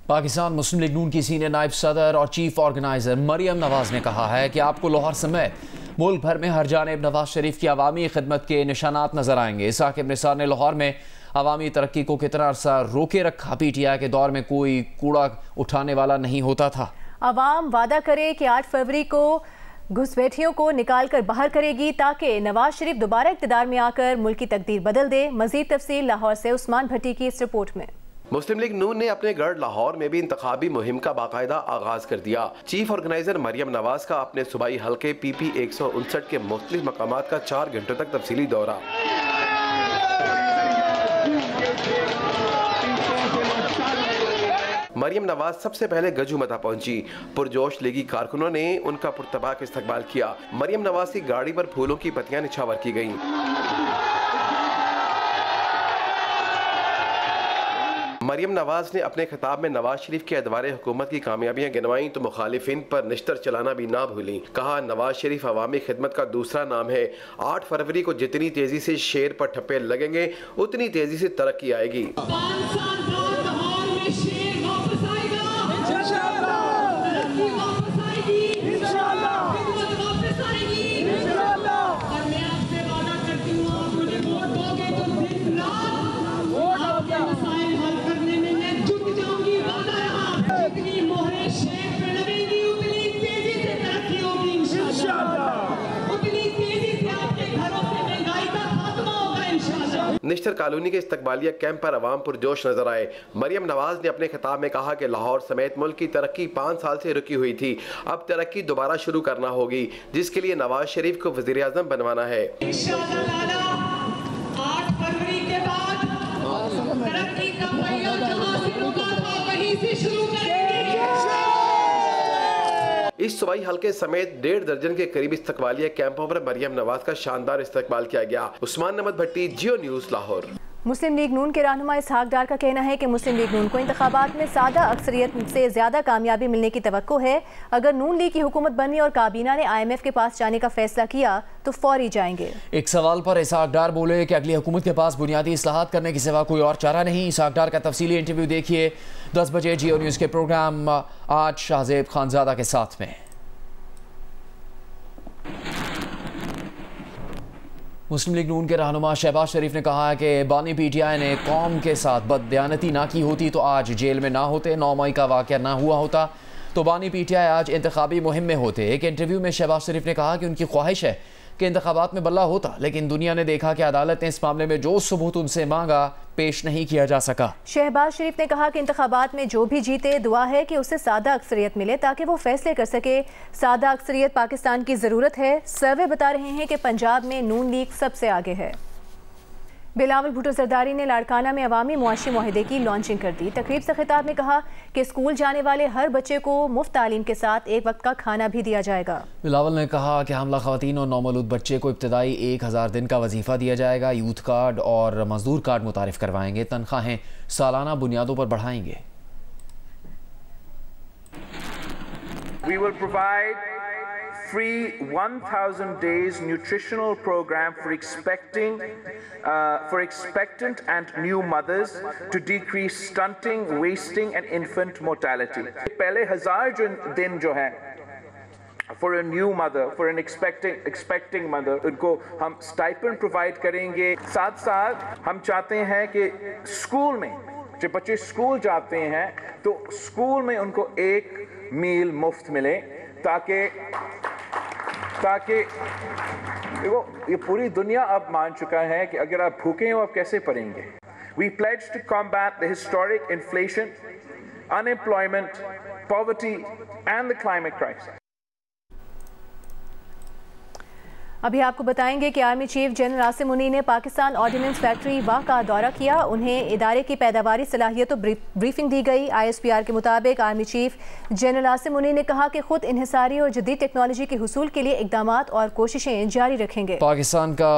पाकिस्तान मुस्लिम league नून की senior नायब सदर और चीफ ऑर्गेनाइजर मरियम नवाज ने कहा है कि आपको लाहौर समेत मुल्क भर में हर जानिब नवाज शरीफ की अवामी खिदमत के निशानात नजर आएंगे। साकिब निसार ने लाहौर में अवामी तरक्की को कितना अरसा रोके रखा, PTI के दौर में कोई कूड़ा उठाने वाला नहीं होता था। अवाम वादा करे कि 8 फरवरी को घुसपैठियों को निकाल कर बाहर करेगी ताकि नवाज शरीफ दोबारा इक़्तिदार में आकर मुल्क की तकदीर बदल दे। मजीद तफसील लाहौर से उस्मान भट्टी की इस रिपोर्ट में। मुस्लिम लीग नून ने अपने गढ़ लाहौर में भी इंतखाबी मुहिम का बाकायदा आगाज कर दिया। चीफ ऑर्गेनाइजर मरियम नवाज का अपने सूबाई हल्के PP 159 के मुख्तलिफ मकामात का 4 घंटों तक तफसीली दौरा। मरियम नवाज सबसे पहले गजूमता पहुंची। पुरजोश लीगी कारकुनों ने उनका पुरतबाक इस्तकबाल किया। मरियम नवाज की गाड़ी पर फूलों की पत्तियां निछावर की गईं। मरियम नवाज ने अपने खिताब में नवाज शरीफ के अदवारे हुकूमत की कामयाबियां गिनवाई तो मुखालिफिन पर निश्तर चलाना भी ना भूली। कहा, नवाज शरीफ अवामी खिदमत का दूसरा नाम है। 8 फरवरी को जितनी तेजी से शेर पर ठप्पे लगेंगे उतनी तेजी से तरक्की आएगी। निश्तर कॉलोनी के इस्तकबालिया कैंप पर अवाम पुरजोश नजर आए। मरियम नवाज ने अपने खिताब में कहा कि लाहौर समेत मुल्क की तरक्की 5 साल से रुकी हुई थी, अब तरक्की दोबारा शुरू करना होगी, जिसके लिए नवाज शरीफ को वजीर आज़म बनवाना है। इस सूबाई हल्के समेत 1.5 दर्जन के करीब इस्तकबालिया कैंपों पर मरियम नवाज का शानदार इस्तकबाल किया गया। उस्मान नमद भट्टी, जियो न्यूज़, लाहौर। मुस्लिम लीग नून के रहनुमा इसहाक डार का कहना है कि मुस्लिम लीग नून को इंतखाबात में सादा अक्सरियत से ज्यादा कामयाबी मिलने की तवक्को है। अगर नून लीग की हुकूमत बनी और काबीना ने IMF के पास जाने का फैसला किया तो फौरी जाएंगे। एक सवाल पर इसहाक डार बोले कि अगली हुकूमत के पास बुनियादी इस्लाहात करने के सिवा कोई और चारा नहीं। इसहाक डार का तफसीली इंटरव्यू देखिए 10 बजे जियो न्यूज़ के प्रोग्राम आज शाहजेब खानजादा के साथ में। मुस्लिम लीग नून के रहनुमा शहबाज शरीफ ने कहा है कि बानी PTI ने कौम के साथ बददयानती ना की होती तो आज जेल में ना होते, 9 मई का वाक़या ना हुआ होता तो बानी PTI आज इंतखाबी मुहिम में होते। एक इंटरव्यू में शहबाज शरीफ ने कहा कि उनकी ख्वाहिश है कि इंतखाबात में बल्ला होता, लेकिन दुनिया ने देखा कि अदालत ने इस मामले में जो सबूत उनसे मांगा पेश नहीं किया जा सका। शहबाज शरीफ ने कहा कि इंतखाबात में जो भी जीते दुआ है कि उसे सादा अक्सरियत मिले ताकि वो फैसले कर सके। सादा अक्सरियत पाकिस्तान की ज़रूरत है। सर्वे बता रहे हैं कि पंजाब में नून लीग सबसे आगे है। बिलावल भुट्टो जरदारी ने लाड़काना में अवामी मुआशी मुआहिदे की लॉन्चिंग कर दी। तकरीब से खिताब में कहा कि स्कूल जाने वाले हर बच्चे को मुफ्त तालीम के साथ एक वक्त का खाना भी दिया जाएगा। बिलावल ने कहा कि हमला खवातीन और नौमौलूद बच्चे को इब्तदाई 1000 दिन का वजीफा दिया जाएगा। यूथ कार्ड और मजदूर कार्ड मुतारिफ करवाएंगे। तनख्वाहें सालाना बुनियादों पर बढ़ाएंगे। We will provide free 1000 days nutritional program for expectant and new mothers to decrease stunting, wasting and infant mortality. पहले 1000 दिन जो है for a new mother, for an expecting mother, उनको हम stipend provide करेंगे। साथ साथ हम चाहते हैं कि स्कूल में जब बच्चे स्कूल जाते हैं तो स्कूल में उनको एक मील मुफ्त मिले ताकि देखो ये पूरी दुनिया अब मान चुका है कि अगर आप भूखे हो आप कैसे पढ़ेंगे। We pledge to combat the historic inflation, unemployment, poverty and the climate crisis. अभी आपको बताएंगे कि army chief general Asim Munir ने पाकिस्तान ऑर्डिनेंस फैक्ट्री वाह का दौरा किया। उन्हें इदारे की पैदावारी सलाहियतों ब्रीफिंग दी गई। ISPR के मुताबिक army chief general Asim Munir ने कहा कि खुद इन्हिसारी और जदीद टेक्नोलॉजी के हुसूल के लिए इकदामात और कोशिशें जारी रखेंगे। पाकिस्तान का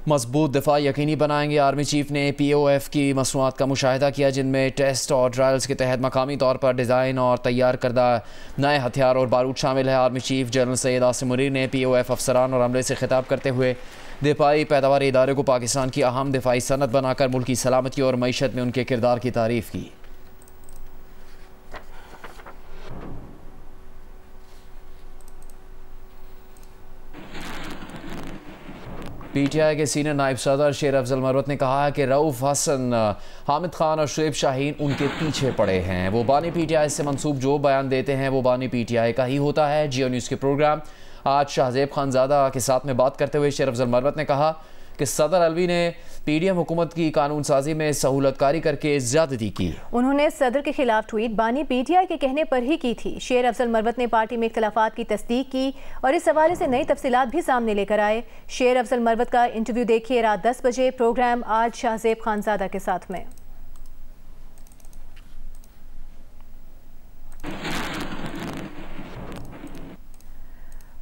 मजबूत दिफा यकीनी बनाएंगे। आर्मी चीफ ने POF की मसनूआत का मुशाहिदा किया जिनमें टेस्ट और ट्रायल्स के तहत मकामी तौर पर डिज़ाइन और तैयार करदा नए हथियार और बारूद शामिल है। Army chief general Syed Asim Munir ने POF अफसरान और अमले से खिताब करते हुए दिफाई पैदावारी इदारे को पाकिस्तान की अहम दिफाई सनत बनाकर मुल्क की सलामती और मईशत में उनके किरदार की तारीफ़ की। पीटीआई के सीनियर नायब सदर शेर अफजल मरवत ने कहा है कि रऊफ हसन, हामिद खान और शुएब शाहीन उनके पीछे पड़े हैं। वो बानी पीटीआई से मंसूब जो बयान देते हैं वो बानी पीटीआई का ही होता है। जियो न्यूज़ के प्रोग्राम आज शाहजेब खानजादा के साथ में बात करते हुए शेर अफजल मरवत ने कहा कि सदर अलवी ने पीडीएम हुकूमत की कानून साजी में सहूलतकारी करके ज्यादती की। उन्होंने सदर के खिलाफ ट्वीट बानी पीटीआई के कहने पर ही की थी। शेर अफजल मरवत ने पार्टी में इख्तलाफात की तस्दीक की और इस हवाले से नई तफसीलात भी सामने लेकर आए। शेर अफजल मरवत का इंटरव्यू देखिए रात 10 बजे प्रोग्राम आज शाहजेब खानजादा के साथ में।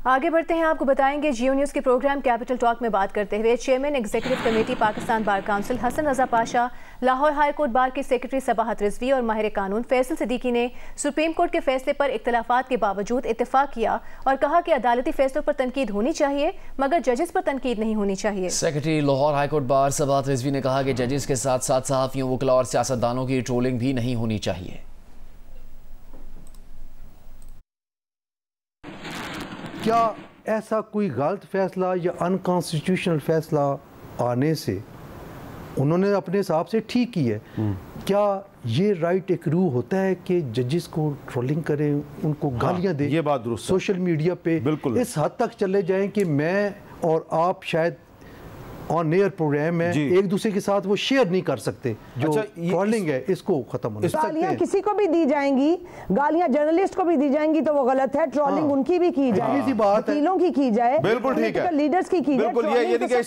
आगे बढ़ते हैं, आपको बताएंगे जियो न्यूज़ के प्रोग्राम कैपिटल टॉक में बात करते हुए chairman executive committee Pakistan bar council Hasan Raza Pasha, Lahore high court bar के सेक्रेटरी सबाहत रिजवी और माहिर कानून फैसल सिद्दीकी ने सुप्रीम कोर्ट के फैसले पर इख्तलाफात के बावजूद इत्तेफाक किया और कहा कि अदालती फैसलों पर तनकीद होनी चाहिए मगर जजेस पर तनकीद नहीं होनी चाहिए। सेक्रेटरी लाहौर हाई कोर्ट बार सबाहत रिजवी ने कहा कि जजेस के साथ साथ सहाफ़ियों, वकला और सियासतदानों की ट्रोलिंग भी नहीं होनी चाहिए। क्या ऐसा कोई गलत फैसला या अनकॉन्स्टिट्यूशनल फैसला आने से उन्होंने अपने हिसाब से ठीक की है, क्या ये राइट एक रू होता है कि जजेस को ट्रोलिंग करें, उनको गालियां दें? ये बात दुरुस्त है। सोशल मीडिया पे बिल्कुल इस हद तक चले जाएं कि मैं और आप शायद ऑन एयर प्रोग्राम में एक दूसरे के साथ वो शेयर नहीं कर सकते। जो ट्रोलिंग है इसको खत्म होना चाहिए। गालियां किसी को भी दी जाएंगी, गालियां जर्नलिस्ट को भी दी जाएंगी तो वो गलत है। ट्रोलिंग उनकी भी की जाए, वकीलों की की जाए, बिल्कुल ठीक है, लीडर्स की जाए। बिल्कुल ये नहीं कि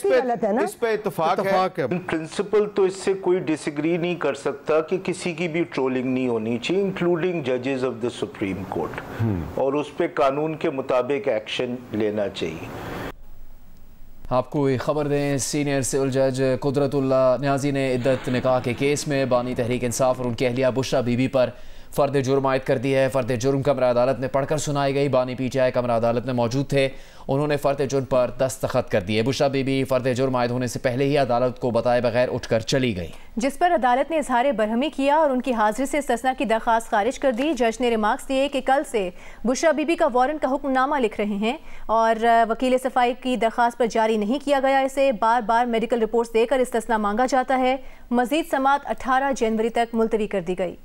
इस पे इत्तेफाक है। प्रिंसिपल तो इससे कोई डिसएग्री नहीं कर सकता कि किसी की भी ट्रोलिंग नहीं होनी चाहिए, इंक्लूडिंग जजेस ऑफ द सुप्रीम कोर्ट, और उस पे कानून के मुताबिक एक्शन लेना चाहिए। आपको एक खबर दें, सीनियर सिविल जज कुदरतुल्ला न्याजी ने इद्दत निकाह के केस में बानी तहरीक इंसाफ और उनकी अहलिया बुशरा बीबी पर फ़र्द जुर्म आयद कर दी है। फ़र्द जुर्म कमरा अदालत में पढ़कर सुनाई गई। बानी पीटीआई कमरा अदालत में मौजूद थे, उन्होंने फ़र्द जुर्म पर दस्तखत कर दिए। बुशरा बीबी फ़र्द जुर्म आयद होने से पहले ही अदालत को बताए बगैर उठकर चली गई, जिस पर अदालत ने इजहार बरहमी किया और उनकी हाजिरी से इस्तिस्ना की दरख्वास्त खारिज कर दी। जज ने रिमार्क्स दिए कि कल से बुशरा बीबी का वारंट का हुक्मनामा लिख रहे हैं और वकील सफाई की दरख्वास्त पर जारी नहीं किया गया। इसे बार बार मेडिकल रिपोर्ट्स देकर इस्तिस्ना मांगा जाता है। मजीद समाअत 18 जनवरी तक मुलतवी कर दी गई।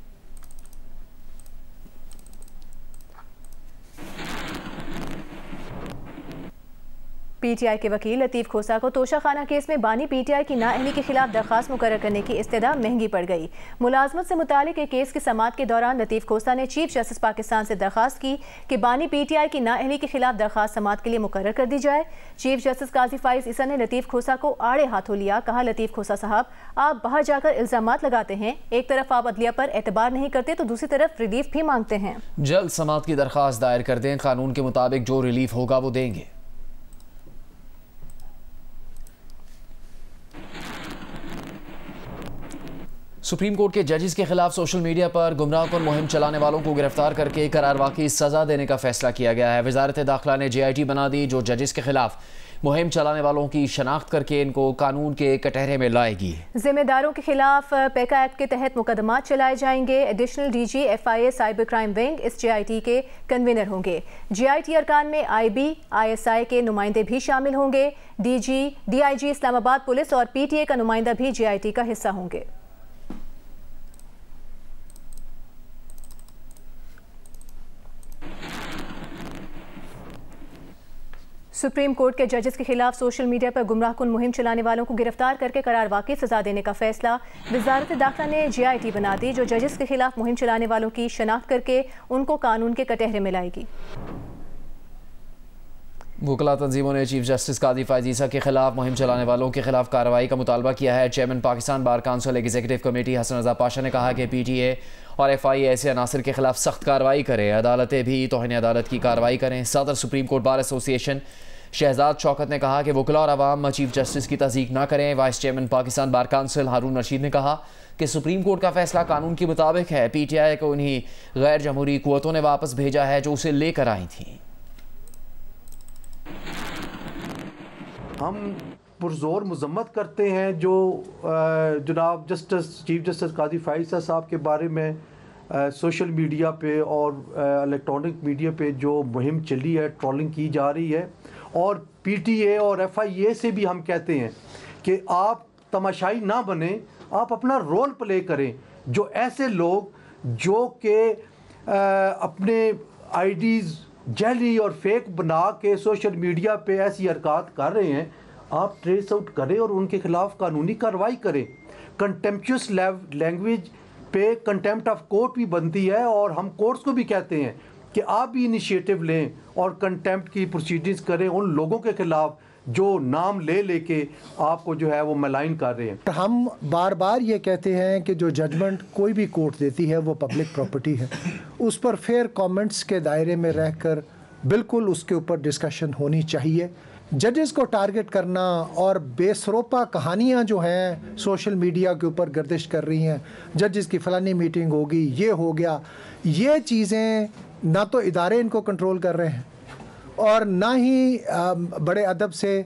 पीटीआई के वकील लतीफ़ खोसा को तोशाखाना केस में बानी पीटीआई की नाअहली के खिलाफ दरख्वास्त मुकर्रर करने की इस्तदा महंगी पड़ गई। मुलाजमत से मुतालिक एक केस की समाअत के दौरान लतीफ़ खोसा ने चीफ जस्टिस पाकिस्तान से दरख्वास्त की कि बानी पीटीआई की नाअहली के खिलाफ दरख्वास्त समाअत के लिए मुकर्रर कर दी जाए। चीफ जस्टिस काजी फाइज ईसा ने लतीफ़ खोसा को आड़े हाथों लिया। कहा, लतीफ़ खोसा साहब, आप बाहर जाकर इल्जामात लगाते हैं, एक तरफ आप अदलिया पर एतबार नहीं करते तो दूसरी तरफ रिलीफ भी मांगते हैं। जल्द समाअत की दरख्वास्त दायर कर दें, कानून के मुताबिक जो रिलीफ होगा वो देंगे। सुप्रीम कोर्ट के जजेस के खिलाफ सोशल मीडिया पर गुमराहकुन मुहिम चलाने वालों को गिरफ्तार करके करारवाकी सजा देने का फैसला किया गया है। वजारत दाखिला ने JIT बना दी जो जजेस के खिलाफ मुहिम चलाने वालों की शनाख्त करके इनको कानून के कटहरे में लाएगी। जिम्मेदारों के खिलाफ पेका एक्ट के तहत मुकदमात चलाए जाएंगे। Additional DG FIA cyber crime wing इस JIT के कन्वीनर होंगे। JIT अरकान में IB, ISI के नुमाइंदे भी शामिल होंगे। DG, DIG इस्लामाबाद पुलिस और PTA का नुमाइंदा भी JIT का हिस्सा होंगे। सुप्रीम कोर्ट के जजेस के खिलाफ सोशल मीडिया पर गुमराहकुन मुहिम चलाने वालों को गिरफ्तार करके करारवाकी सजा देने का फैसला वजारत दाखिला ने JIT बना दी जो जजेस के खिलाफ मुहिम चलाने वालों की शनाख्त करके उनको कानून के कटहरे में लाएगी। वकला तंजीमों ने चीफ जस्टिस काजी फाइज ईसा के खिलाफ मुहिम चलाने वालों के खिलाफ कार्रवाई का मुतालबा किया है। Chairman Pakistan bar council executive committee Hasan Raza Pasha ने कहा कि PTA और FIA ऐसे अनासर के खिलाफ सख्त कार्रवाई करें, अदालतें भी तौहीन अदालत की कार्रवाई करें। सदर supreme court bar association Shahzad Shaukat ने कहा कि वकला और अवाम चीफ जस्टिस की तस्दीक न करें। Vice chairman Pakistan bar council Haroon Rashid ने कहा कि सुप्रीम कोर्ट का फैसला कानून के मुताबिक है। PTI को उन्हीं गैर जमहूरी कुव्वतों ने वापस भेजा है जो उसे लेकर आई थी। हम पुरजोर मजम्मत करते हैं जो जनाब चीफ जस्टिस काजी फाइज साहब के बारे में सोशल मीडिया पे और इलेक्ट्रॉनिक मीडिया पे जो मुहिम चली है, ट्रोलिंग की जा रही है और PTA और FIA से भी हम कहते हैं कि आप तमाशाई ना बने, आप अपना रोल प्ले करें। जो ऐसे लोग जो कि अपने आईडीज़ जैली और फेक बना के सोशल मीडिया पे ऐसी हरकत कर रहे हैं, आप ट्रेस आउट करें और उनके खिलाफ कानूनी कार्रवाई करें। कंटेम्पचुअस लैंग्वेज पे कंटेम्प्ट ऑफ कोर्ट भी बनती है और हम कोर्ट्स को भी कहते हैं कि आप भी इनिशिएटिव लें और कंटेम्प्ट की प्रोसीडिंग्स करें उन लोगों के खिलाफ जो नाम लेके आपको जो है वो मलाइन कर रहे हैं। हम बार बार ये कहते हैं कि जो जजमेंट कोई भी कोर्ट देती है वो पब्लिक प्रॉपर्टी है, उस पर फेयर कमेंट्स के दायरे में रहकर बिल्कुल उसके ऊपर डिस्कशन होनी चाहिए। जजेस को टारगेट करना और बेसरोपा कहानियाँ जो हैं सोशल मीडिया के ऊपर गर्दिश कर रही हैं, जजेस की फ़लानी मीटिंग होगी, ये हो गया, ये चीज़ें ना तो इदारे इनको कंट्रोल कर रहे हैं और ना ही बड़े अदब से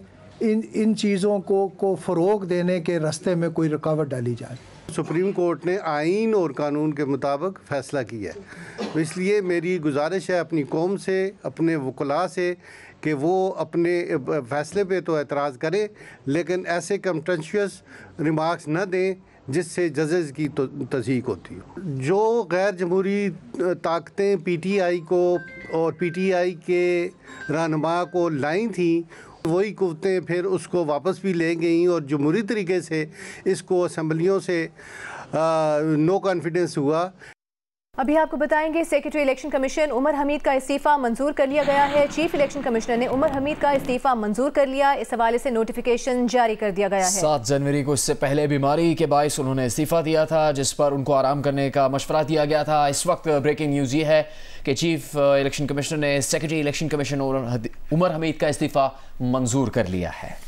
इन चीज़ों को फ़रोग देने के रास्ते में कोई रुकावट डाली जाए। सुप्रीम कोर्ट ने आइन और कानून के मुताबिक फ़ैसला किया है, तो इसलिए मेरी गुजारिश है अपनी कौम से, अपने वकला से कि वो अपने फ़ैसले पे तो एतराज़ करें लेकिन ऐसे कंटेंशियस रिमार्क्स न दें जिससे जजेस की तो तज़हीक होती हो। जो गैर जमहूरी ताकतें PTI को और PTI के रहनुमा को लाई थी, वही कुव्वतें फिर उसको वापस भी ले गई और जमहूरी तरीके से इसको असम्बलियों से नो कॉन्फिडेंस हुआ। अभी आपको बताएंगे secretary election commission Umar Hamid का इस्तीफा मंजूर कर लिया गया है। चीफ इलेक्शन कमिश्नर ने उमर हमीद का इस्तीफा मंजूर कर लिया। इस हवाले से नोटिफिकेशन जारी कर दिया गया है। 7 जनवरी को इससे पहले बीमारी के बायस उन्होंने इस्तीफा दिया था, जिस पर उनको आराम करने का मशवरा दिया गया था। इस वक्त ब्रेकिंग न्यूज़ ये है कि चीफ इलेक्शन कमिश्नर ने secretary election commission Umar Hamid का इस्तीफा मंजूर कर लिया है।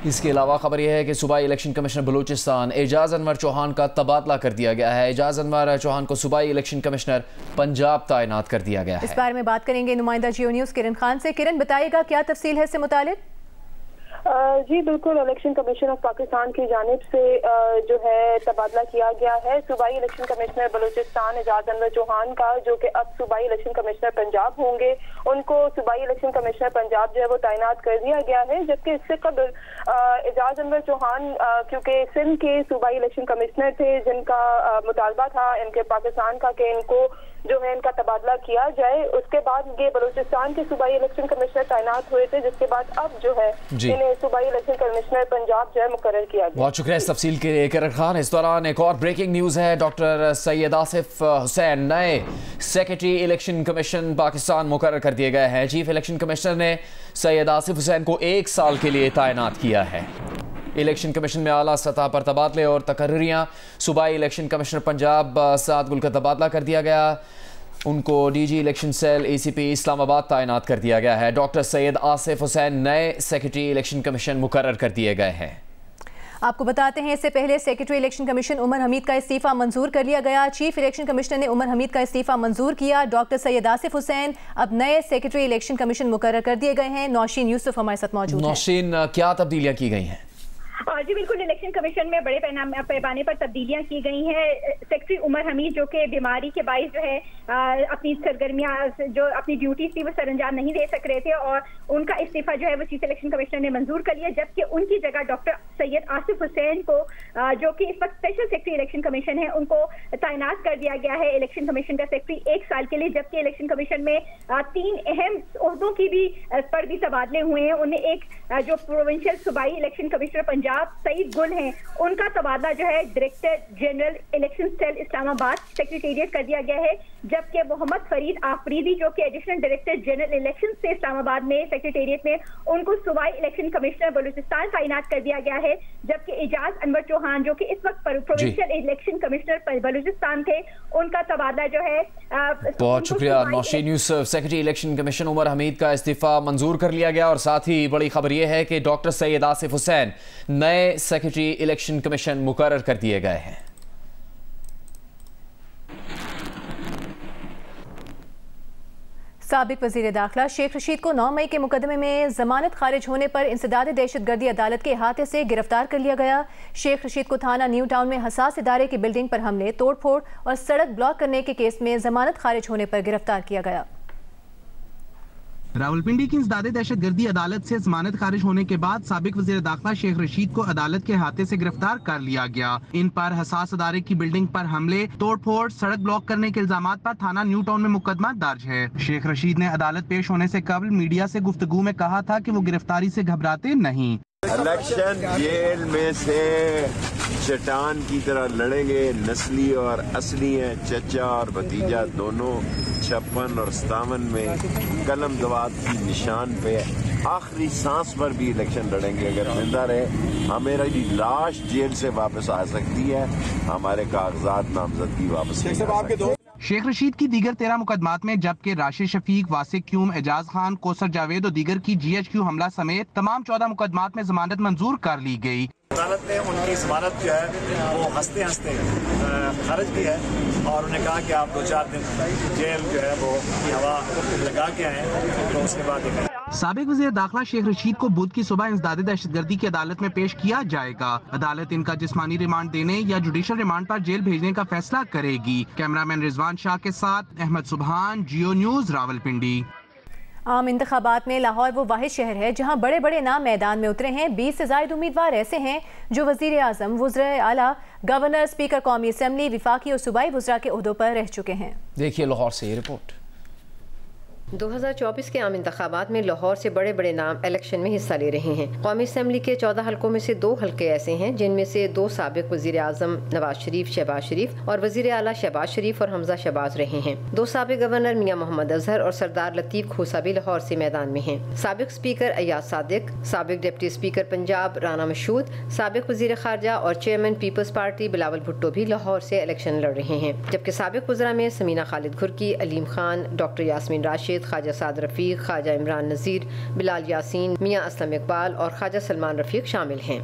इसके अलावा खबर यह है कि सूबाई इलेक्शन कमिश्नर बलूचिस्तान एजाज अनवर चौहान का तबादला कर दिया गया है। एजाज अनवर चौहान को सूबाई इलेक्शन कमिश्नर पंजाब तैनात कर दिया गया है। इस बारे में बात करेंगे नुमाइंदा जियो न्यूज़ किरण खान से। किरण, बताइएगा क्या तफसील है इससे मुतालिक? जी बिल्कुल, इलेक्शन कमीशन ऑफ पाकिस्तान की जानिब से जो है तबादला किया गया है। सूबाई इलेक्शन कमिश्नर बलूचिस्तान एजाज अनवर चौहान का, जो कि अब सूबाई इलेक्शन कमिश्नर पंजाब होंगे, उनको सूबाई इलेक्शन कमिश्नर पंजाब जो है वो तैनात कर दिया गया है। जबकि इससे कबल एजाज अनवर चौहान क्योंकि सिंध के सूबाई इलेक्शन कमिश्नर थे, जिनका मुतालबा था इनके पाकिस्तान का कि इनको जो है इनका तबादला किया जाए, उसके बाद ये बलूचिस्तान के सूबाई इलेक्शन कमिश्नर तैनात हुए थे, जिसके बाद अब जो है इन्हें सूबाई इलेक्शन कमिश्नर पंजाब जो है मुकर्रर किया गया। बहुत शुक्रिया इस तफसील के लिए किरण खान। इस दौरान एक और ब्रेकिंग न्यूज़ है। डॉक्टर सैयद आसिफ हुसैन नए सेक्रेटरी इलेक्शन कमीशन पाकिस्तान मुकर्रर कर दिए गए हैं। चीफ इलेक्शन कमिश्नर ने सैयद आसिफ हुसैन को 1 साल के लिए तैनात किया है। इलेक्शन कमीशन में आला सतह पर तबादले और तकर्रियाँ। सूबाई इलेक्शन कमिश्नर पंजाब साद गुल का तबादला कर दिया गया। उनको DG election cell ACP Islamabad तैनात कर दिया गया है। डॉक्टर सैयद आसिफ हुसैन नए सेक्रेटरी इलेक्शन कमीशन मुकर्रर कर दिए गए हैं। आपको बताते हैं इससे पहले secretary election commission Umar Hamid का इस्तीफा मंजूर कर लिया गया। चीफ इलेक्शन कमिश्नर ने उमर हमीद का इस्तीफा मंजूर किया। डॉक्टर सैयद आसिफ हुसैन अब नए सेक्रेटरी इलेक्शन कमीशन मुकर्रर कर दिए गए हैं। नौशीन यूसुफ हमारे साथ मौजूद हैं। नौशीन, क्या तब्दीलियां की गई हैं? जी बिल्कुल, इलेक्शन कमीशन में बड़े पैमाने पर तब्दीलियां की गई हैं। सेक्रेटरी उमर हमीद जो कि बीमारी के बायस जो है अपनी सरगर्मियां जो अपनी ड्यूटीज थी वो सरअंजाम नहीं दे सक रहे थे और उनका इस्तीफा जो है वो चीफ इलेक्शन कमिश्नर ने मंजूर कर लिया। जबकि उनकी जगह डॉक्टर सैयद आसिफ हुसैन को जो कि इस वक्त स्पेशल सेक्रेटरी इलेक्शन कमीशन है, उनको तैनात कर दिया गया है इलेक्शन कमीशन का सेक्रेटरी 1 साल के लिए। जबकि इलेक्शन कमीशन में 3 अहम ओहदों की भी पर भी तबादले हुए हैं। उन्हें एक जो प्रोविंशियल सूबाई इलेक्शन कमिश्नर पंजाब सईद गुल हैं, उनका तबादला जो है director general election cell Islamabad secretariat कर दिया गया है। जबकि मोहम्मद फरीद आफरीदी जो कि एडिशनल डायरेक्टर जनरल इलेक्शन से इस्लामाबाद में सेक्रेटेरिएट में, उनको सूबाई इलेक्शन कमिश्नर बलूचिस्तान तैनात कर दिया गया है। जबकि एजाज अनवर चौहान जो कि इस वक्त प्रोविंशियल इलेक्शन कमिश्नर बलूचिस्तान थे, उनका तबादला जो है बहुत शुक्रिया Naushin Yusuf. Secretary election commission Umar Hamid का इस्तीफा मंजूर कर लिया गया और साथ ही बड़ी खबर यह है कि डॉक्टर सैयद आसिफ हुसैन नए सेक्रेटरी इलेक्शन कमीशन मुकर्रर कर दिए गए हैं। साबिक वजीर दाखिला शेख रशीद को 9 मई के मुकदमे में जमानत खारिज होने पर इंसदाद दहशतगर्दी अदालत के अहाते से गिरफ्तार कर लिया गया। शेख रशीद को थाना न्यू टाउन में हसास इदारे की बिल्डिंग पर हमले, तोड़फोड़ और सड़क ब्लॉक करने के केस में जमानत खारिज होने पर गिरफ्तार किया गया। रावलपिंडी की इंसदादे दहशतगर्दी अदालत से जमानत खारिज होने के बाद साबिक वज़ीर दाखिला शेख रशीद को अदालत के हाथे से गिरफ्तार कर लिया गया। इन पर हसास अदारे की बिल्डिंग पर हमले, तोड़फोड़, सड़क ब्लॉक करने के इल्जामात पर थाना न्यू टाउन में मुकदमा दर्ज है। शेख रशीद ने अदालत पेश होने से कबल मीडिया से गुफ्तगू में कहा था कि वो गिरफ्तारी से घबराते नहीं। इलेक्शन जेल में से चट्टान की तरह लड़ेंगे, नस्ली और असली हैं, चचा और भतीजा दोनों 56 और 57 में कलम दवात की निशान पे आखिरी सांस पर भी इलेक्शन लड़ेंगे। अगर जिंदा रहे हमारी लाश जेल से वापस आ सकती है, हमारे कागजात नामजदगी वापस शेख रशीद की दीगर 13 मुकदमात में जबकि राशिद शफीक, वासिक क्यूम, एजाज खान, कोसर जावेद और दीगर की GHQ हमला समेत तमाम 14 मुकदमात में जमानत मंजूर कर ली गई। अदालत ने उनकी जमानत जो है वो हंसते हंसते खारिज की है और उन्हें कहा कि आप 2-4 दिन जेल जो है वो हवा लगा के आए, तो उसके बाद साबिक वज़ीर दाखिला शेख रशीद को बुध की सुबह इंसदादे दहशतगर्दी की अदालत में पेश किया जाएगा। अदालत इनका जिस्मानी रिमांड देने या जुडिशल रिमांड पर जेल भेजने का फैसला करेगी। कैमरामैन रिजवान शाह के साथ अहमद सुबहान, जियो न्यूज़, रावलपिंडी। आम इंतखाबात में लाहौर वो वाहिद शहर है जहाँ बड़े बड़े नाम मैदान में उतरे हैं। 20 से ज़ायद उम्मीदवार ऐसे हैं जो वज़ीर आज़म, वज़ीर आला, गवर्नर, स्पीकर कौमी असम्बली, विफाकी और सूबाई वज़रा के ओहदों पर रह चुके हैं। देखिए लाहौर से ये रिपोर्ट। 2024 के आम इंतखाबात में लाहौर से बड़े बड़े नाम इलेक्शन में हिस्सा ले रहे हैं। कौमी असम्बली के 14 हलकों में से 2 हलके ऐसे हैं जिनमें से 2 साबिक वज़ीर आज़म नवाज शरीफ, शहबाज शरीफ और वज़ीर आला शहबाज शरीफ और हमजा शहबाज रहे हैं। 2 साबिक गवर्नर मियां मोहम्मद अजहर और सरदार लतीफ़ खोसा भी लाहौर से मैदान में हैं। साबिक स्पीकर अयाज सादिक, साबिक डिप्टी स्पीकर पंजाब राना मशहूद, साबिक वज़ीर खारजा और चेयरमैन पीपल्स पार्टी बिलावल भुट्टो भी लाहौर से इलेक्शन लड़ रहे हैं। जबकि साबिक वज़रा में समीना खालिद घुर्की, अलीम खान, डॉक्टर यास्मीन राशिद, ख्वाजा साद रफीक, ख्वाजा इमरान नज़ीर, बिलाल यासीन, मियां असलम इकबाल और ख्वाजा सलमान रफीक शामिल हैं।